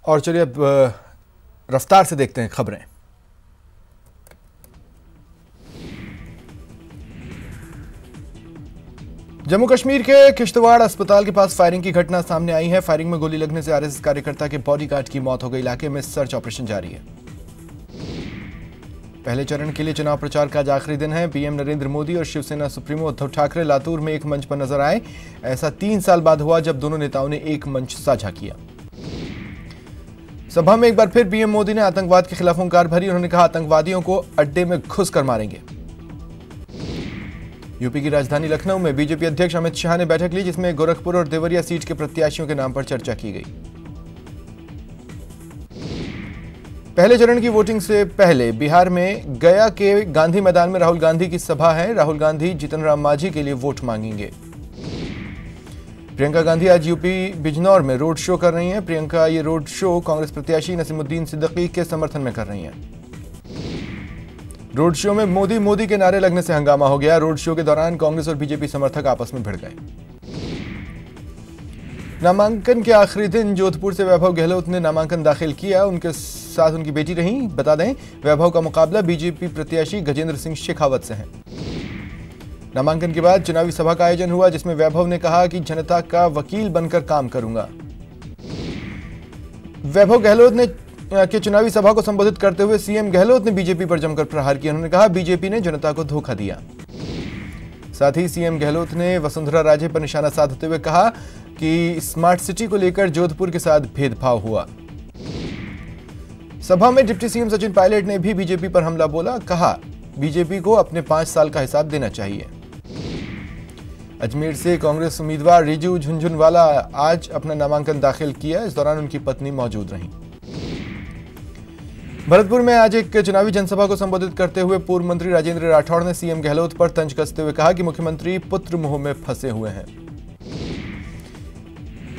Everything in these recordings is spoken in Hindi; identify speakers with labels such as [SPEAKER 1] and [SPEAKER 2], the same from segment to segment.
[SPEAKER 1] और चलिए अब रफ्तार से देखते हैं खबरें। जम्मू कश्मीर के किश्तवाड़ अस्पताल के पास फायरिंग की घटना सामने आई है। फायरिंग में गोली लगने से आरएसएस कार्यकर्ता के बॉडीगार्ड की मौत हो गई। इलाके में सर्च ऑपरेशन जारी है। पहले चरण के लिए चुनाव प्रचार का आज आखिरी दिन है। पीएम नरेंद्र मोदी और शिवसेना सुप्रीमो उद्धव ठाकरे लातूर में एक मंच पर नजर आए। ऐसा 3 साल बाद हुआ जब दोनों नेताओं ने एक मंच साझा किया। सभा में एक बार फिर पीएम मोदी ने आतंकवाद के खिलाफ हुंकार भरी। उन्होंने कहा, आतंकवादियों को अड्डे में घुसकर मारेंगे। यूपी की राजधानी लखनऊ में बीजेपी अध्यक्ष अमित शाह ने बैठक ली, जिसमें गोरखपुर और देवरिया सीट के प्रत्याशियों के नाम पर चर्चा की गई। पहले चरण की वोटिंग से पहले बिहार में गया के गांधी मैदान में राहुल गांधी की सभा है। राहुल गांधी जीतन राम मांझी के लिए वोट मांगेंगे। प्रियंका गांधी आज यूपी बिजनौर में रोड शो कर रही हैं। प्रियंका ये रोड शो कांग्रेस प्रत्याशी नसीमुद्दीन सिद्दीकी के समर्थन में कर रही हैं। रोड शो में मोदी मोदी के नारे लगने से हंगामा हो गया। रोड शो के दौरान कांग्रेस और बीजेपी समर्थक आपस में भिड़ गए। नामांकन के आखिरी दिन जोधपुर से वैभव गहलोत ने नामांकन दाखिल किया। उनके साथ उनकी बेटी रही। बता दें, वैभव का मुकाबला बीजेपी प्रत्याशी गजेंद्र सिंह शेखावत से है। नामांकन के बाद चुनावी सभा का आयोजन हुआ, जिसमें वैभव ने कहा कि जनता का वकील बनकर काम करूंगा। वैभव गहलोत ने के चुनावी सभा को संबोधित करते हुए सीएम गहलोत ने बीजेपी पर जमकर प्रहार किया। उन्होंने कहा, बीजेपी ने जनता को धोखा दिया। साथ ही सीएम गहलोत ने वसुंधरा राजे पर निशाना साधते हुए कहा कि स्मार्ट सिटी को लेकर जोधपुर के साथ भेदभाव हुआ। सभा में डिप्टी सीएम सचिन पायलट ने भी बीजेपी पर हमला बोला। कहा, बीजेपी को अपने 5 साल का हिसाब देना चाहिए। अजमेर से कांग्रेस उम्मीदवार रिजू झुनझुनवाला आज अपना नामांकन दाखिल किया। इस दौरान उनकी पत्नी मौजूद रहीं। भरतपुर में आज एक चुनावी जनसभा को संबोधित करते हुए पूर्व मंत्री राजेंद्र राठौड़ ने सीएम गहलोत पर तंज कसते हुए कहा कि मुख्यमंत्री पुत्र मोह में फंसे हुए हैं।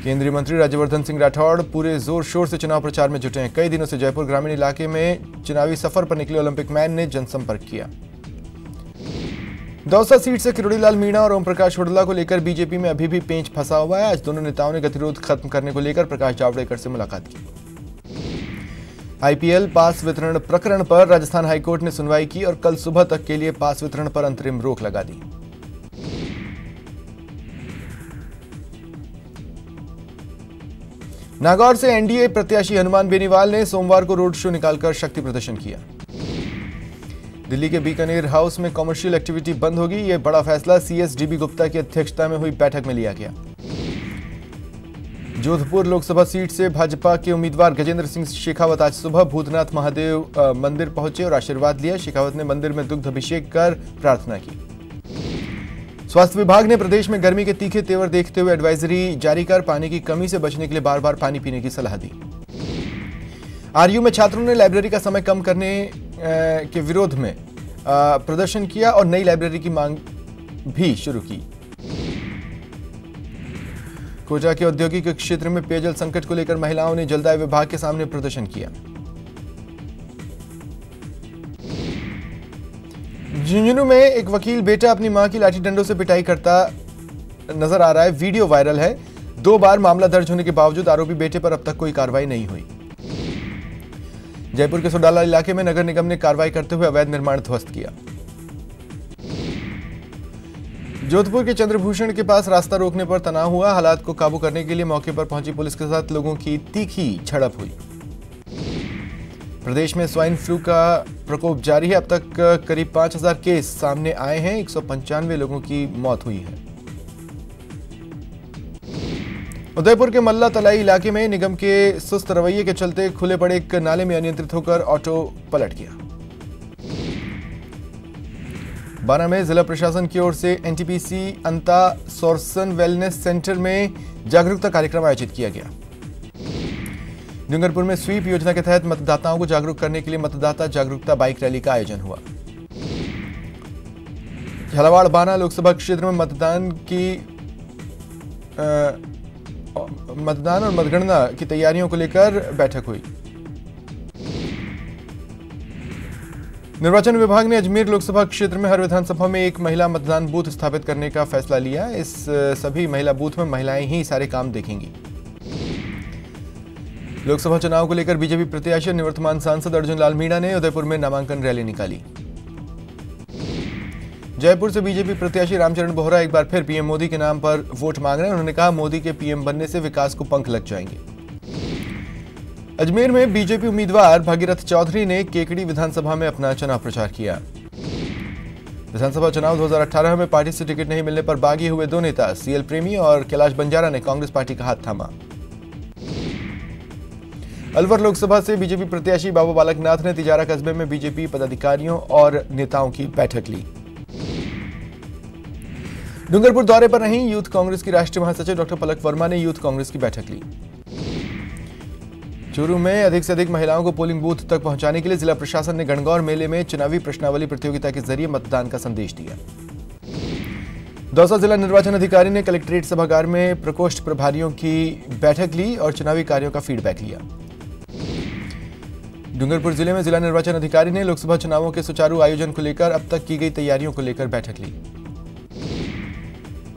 [SPEAKER 1] केंद्रीय मंत्री राज्यवर्धन सिंह राठौड़ पूरे जोर शोर से चुनाव प्रचार में जुटे हैं। कई दिनों से जयपुर ग्रामीण इलाके में चुनावी सफर पर निकले ओलंपिक मैन ने जनसंपर्क किया। दौसा सीट से किरोड़ीलाल मीणा और ओम प्रकाश हुड्डा को लेकर बीजेपी में अभी भी पेंच फंसा हुआ है। आज दोनों नेताओं ने गतिरोध खत्म करने को लेकर प्रकाश जावड़ेकर से मुलाकात की। आईपीएल पास वितरण प्रकरण पर राजस्थान हाईकोर्ट ने सुनवाई की और कल सुबह तक के लिए पास वितरण पर अंतरिम रोक लगा दी। नागौर से एनडीए प्रत्याशी हनुमान बेनीवाल ने सोमवार को रोड शो निकालकर शक्ति प्रदर्शन किया। दिल्ली के बीकानेर हाउस में कॉमर्शियल एक्टिविटी बंद होगी। यह बड़ा फैसला सीएस डीबी गुप्ता की अध्यक्षता में हुई बैठक में लिया गया। जोधपुर लोकसभा सीट से भाजपा के उम्मीदवार गजेंद्र सिंह शेखावत आज सुबह भूतनाथ महादेव मंदिर पहुंचे और आशीर्वाद लिया। शेखावत ने मंदिर में दुग्ध अभिषेक कर प्रार्थना की। स्वास्थ्य विभाग ने प्रदेश में गर्मी के तीखे तेवर देखते हुए एडवाइजरी जारी कर पानी की कमी से बचने के लिए बार बार पानी पीने की सलाह दी। आरयू में छात्रों ने लाइब्रेरी का समय कम करने के विरोध में प्रदर्शन किया और नई लाइब्रेरी की मांग भी शुरू की। कोटा के औद्योगिक क्षेत्र में पेयजल संकट को लेकर महिलाओं ने जलदाय विभाग के सामने प्रदर्शन किया। झुंझुनू में एक वकील बेटा अपनी मां की लाठी डंडों से पिटाई करता नजर आ रहा है। वीडियो वायरल है। 2 बार मामला दर्ज होने के बावजूद आरोपी बेटे पर अब तक कोई कार्रवाई नहीं हुई। जयपुर के सोडाला इलाके में नगर निगम ने कार्रवाई करते हुए अवैध निर्माण ध्वस्त किया। जोधपुर के चंद्रभूषण के पास रास्ता रोकने पर तनाव हुआ। हालात को काबू करने के लिए मौके पर पहुंची पुलिस के साथ लोगों की तीखी झड़प हुई। प्रदेश में स्वाइन फ्लू का प्रकोप जारी है। अब तक करीब 5000 केस सामने आए हैं। 195 लोगों की मौत हुई है। उदयपुर के मल्ला तलाई इलाके में निगम के सुस्त रवैये के चलते खुले पड़े एक नाले में अनियंत्रित होकर ऑटो पलट गया। बारा में जिला प्रशासन की ओर से एनटीपीसी अंता सोर्सन वेलनेस सेंटर में जागरूकता कार्यक्रम आयोजित किया गया। डूंगरपुर में स्वीप योजना के तहत मतदाताओं को जागरूक करने के लिए मतदाता जागरूकता बाइक रैली का आयोजन हुआ। झालावाड़ बाना लोकसभा क्षेत्र में मतदान और मतगणना की तैयारियों को लेकर बैठक हुई। निर्वाचन विभाग ने अजमेर लोकसभा क्षेत्र में हर विधानसभा में एक महिला मतदान बूथ स्थापित करने का फैसला लिया। इस सभी महिला बूथ में महिलाएं ही सारे काम देखेंगी। लोकसभा चुनाव को लेकर बीजेपी प्रत्याशी और निवर्तमान सांसद अर्जुन लाल मीणा ने उदयपुर में नामांकन रैली निकाली। जयपुर से बीजेपी प्रत्याशी रामचरण बोहरा एक बार फिर पीएम मोदी के नाम पर वोट मांग रहे हैं। उन्होंने कहा, मोदी के पीएम बनने से विकास को पंख लग जाएंगे। अजमेर में बीजेपी उम्मीदवार भागीरथ चौधरी ने केकड़ी विधानसभा में अपना चुनाव प्रचार किया। विधानसभा चुनाव 2018 में पार्टी से टिकट नहीं मिलने पर बागी हुए दो नेता सीएल प्रेमी और कैलाश बंजारा ने कांग्रेस पार्टी का हाथ थामा। अलवर लोकसभा से बीजेपी प्रत्याशी बाबू बालक नाथ ने तिजारा कस्बे में बीजेपी पदाधिकारियों और नेताओं की बैठक ली। डूंगरपुर दौरे पर रहीं यूथ कांग्रेस की राष्ट्रीय महासचिव डॉक्टर पलक वर्मा ने यूथ कांग्रेस की बैठक ली। चूरू में अधिक से अधिक महिलाओं को पोलिंग बूथ तक पहुंचाने के लिए जिला प्रशासन ने गणगौर मेले में चुनावी प्रश्नावली प्रतियोगिता के जरिए मतदान का संदेश दिया। दौसा जिला निर्वाचन अधिकारी ने कलेक्ट्रेट सभागार में प्रकोष्ठ प्रभारियों की बैठक ली और चुनावी कार्यों का फीडबैक लिया। डूंगरपुर जिले में जिला निर्वाचन अधिकारी ने लोकसभा चुनावों के सुचारू आयोजन को लेकर अब तक की गई तैयारियों को लेकर बैठक ली।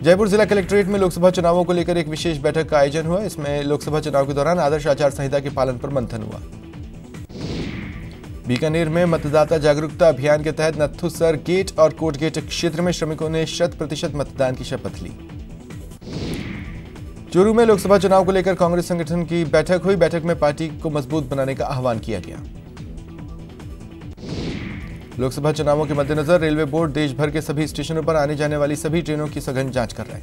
[SPEAKER 1] जयपुर जिला कलेक्ट्रेट में लोकसभा चुनावों को लेकर एक विशेष बैठक का आयोजन हुआ। इसमें लोकसभा चुनाव के दौरान आदर्श आचार संहिता के पालन पर मंथन हुआ। बीकानेर में मतदाता जागरूकता अभियान के तहत नथुसर गेट और कोट गेट क्षेत्र में श्रमिकों ने 100% मतदान की शपथ ली। चूरू में लोकसभा चुनाव को लेकर कांग्रेस संगठन की बैठक हुई। बैठक में पार्टी को मजबूत बनाने का आह्वान किया गया। लोकसभा चुनावों के मद्देनजर रेलवे बोर्ड देश भर के सभी स्टेशनों पर आने जाने वाली सभी ट्रेनों की सघन जांच कर रहा है।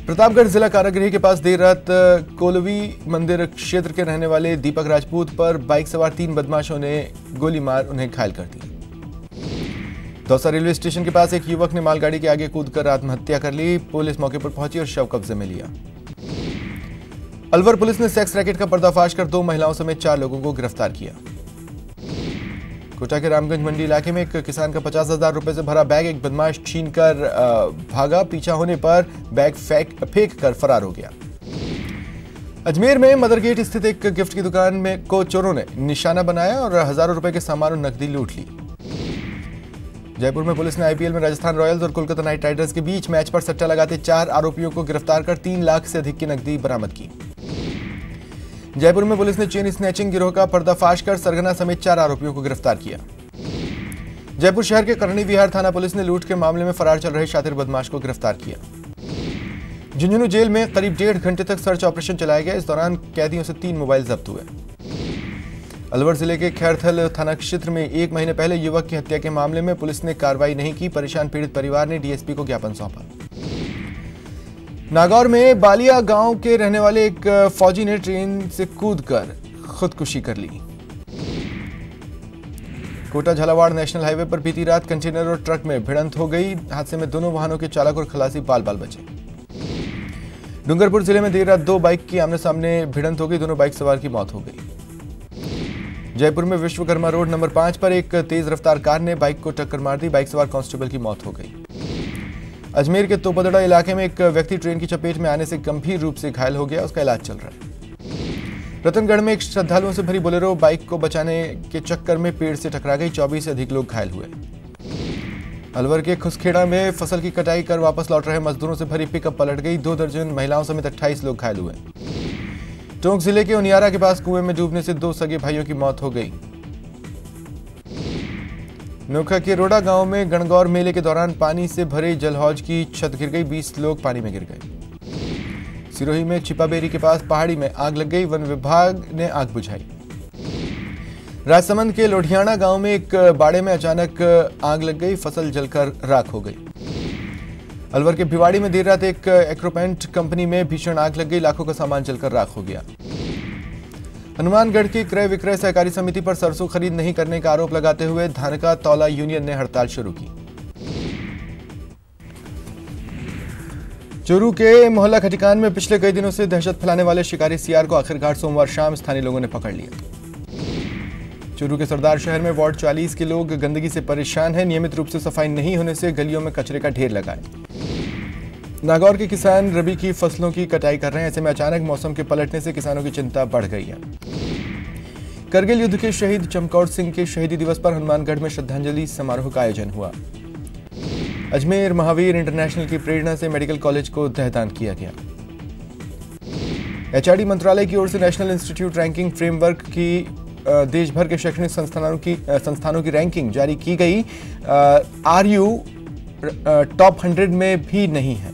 [SPEAKER 1] प्रतापगढ़ जिला कारागृह के पास देर रात कोलवी मंदिर क्षेत्र के रहने वाले दीपक राजपूत पर बाइक सवार 3 बदमाशों ने गोली मार उन्हें घायल कर दिया। दौसा रेलवे स्टेशन के पास एक युवक ने मालगाड़ी के आगे कूदकर आत्महत्या कर ली। पुलिस मौके पर पहुंची और शव कब्जे में लिया। अलवर पुलिस ने सेक्स रैकेट का पर्दाफाश कर 2 महिलाओं समेत 4 लोगों को गिरफ्तार किया। कोटा के रामगंज मंडी इलाके में एक किसान का 50,000 रुपए से भरा बैग एक बदमाश छीनकर भागा। पीछा होने पर बैग फेंक कर फरार हो गया। अजमेर में मदरगेट स्थित एक गिफ्ट की दुकान में को चोरों ने निशाना बनाया और हजारों रुपए के सामान और नकदी लूट ली। जयपुर में पुलिस ने आईपीएल में राजस्थान रॉयल्स और कोलकाता नाइट राइडर्स के बीच मैच पर सट्टा लगाते 4 आरोपियों को गिरफ्तार कर 3 लाख से अधिक की नकदी बरामद की। जयपुर में पुलिस ने चेन स्नैचिंग गिरोह का पर्दाफाश कर सरगना समेत 4 आरोपियों को गिरफ्तार किया। जयपुर शहर के करणी विहार थाना पुलिस ने लूट के मामले में फरार चल रहे शातिर बदमाश को गिरफ्तार किया। झुंझुनू जेल में करीब 1.5 घंटे तक सर्च ऑपरेशन चलाया गया। इस दौरान कैदियों से 3 मोबाइल जब्त हुए। अलवर जिले के खैरथल थाना क्षेत्र में 1 महीने पहले युवक की हत्या के मामले में पुलिस ने कार्रवाई नहीं की। परेशान पीड़ित परिवार ने डीएसपी को ज्ञापन सौंपा। नागौर में बालिया गांव के रहने वाले एक फौजी ने ट्रेन से कूदकर खुदकुशी कर ली। कोटा झालावाड़ नेशनल हाईवे पर बीती रात कंटेनर और ट्रक में भिड़ंत हो गई। हादसे में दोनों वाहनों के चालक और खलासी बाल बाल बचे। डूंगरपुर जिले में देर रात 2 बाइक की आमने सामने भिड़ंत हो गई। दोनों बाइक सवार की मौत हो गई। जयपुर में विश्वकर्मा रोड नंबर 5 पर एक तेज रफ्तार कार ने बाइक को टक्कर मार दी। बाइक सवार कांस्टेबल की मौत हो गई। अजमेर के तोपदड़ा इलाके में एक व्यक्ति ट्रेन की चपेट में आने से गंभीर रूप से घायल हो गया। उसका इलाज चल रहा है। रतनगढ़ में एक श्रद्धालुओं से भरी बोलेरो बाइक को बचाने के चक्कर में पेड़ से टकरा गई। 24 से अधिक लोग घायल हुए। अलवर के खुसखेड़ा में फसल की कटाई कर वापस लौट रहे मजदूरों से भरी पिकअप पलट गई। 2 दर्जन महिलाओं समेत 28 लोग घायल हुए। टोंक जिले के उनियारा के पास कुएं में डूबने से 2 सगे भाइयों की मौत हो गई। नोखा के रोड़ा गांव में गणगौर मेले के दौरान पानी से भरे जलहौज की छत गिर गई। 20 लोग पानी में गिर गए। सिरोही में छिपाबेरी के पास पहाड़ी में आग लग गई। वन विभाग ने आग बुझाई। राजसमंद के लोढ़ियाना गांव में एक बाड़े में अचानक आग लग गई। फसल जलकर राख हो गई। अलवर के भिवाड़ी में देर रात एक एक्रोपेंट कंपनी में भीषण आग लग गई। लाखों का सामान जलकर राख हो गया। हनुमानगढ़ की क्रय विक्रय सहकारी समिति पर सरसों खरीद नहीं करने का आरोप लगाते हुए धानका तौला यूनियन ने हड़ताल शुरू की। चूरू के मोहल्ला खटिकान में पिछले कई दिनों से दहशत फैलाने वाले शिकारी सियार को आखिरकार सोमवार शाम स्थानीय लोगों ने पकड़ लिया। चूरू के सरदार शहर में वार्ड 40 के लोग गंदगी से परेशान हैं। नियमित रूप से सफाई नहीं होने से गलियों में कचरे का ढेर लगा है। नागौर के किसान रबी की फसलों की कटाई कर रहे हैं। ऐसे में अचानक मौसम के पलटने से किसानों की चिंता बढ़ गई है। करगिल युद्ध के शहीद चमकौर सिंह के शहीदी दिवस पर हनुमानगढ़ में श्रद्धांजलि समारोह का आयोजन हुआ। अजमेर महावीर इंटरनेशनल की प्रेरणा से मेडिकल कॉलेज को तहदान किया गया। एचआरडी मंत्रालय की ओर से नेशनल इंस्टीट्यूट रैंकिंग फ्रेमवर्क की देश भर के शैक्षणिक संस्थानों की रैंकिंग जारी की गई। आरयू टॉप 100 में भी नहीं है।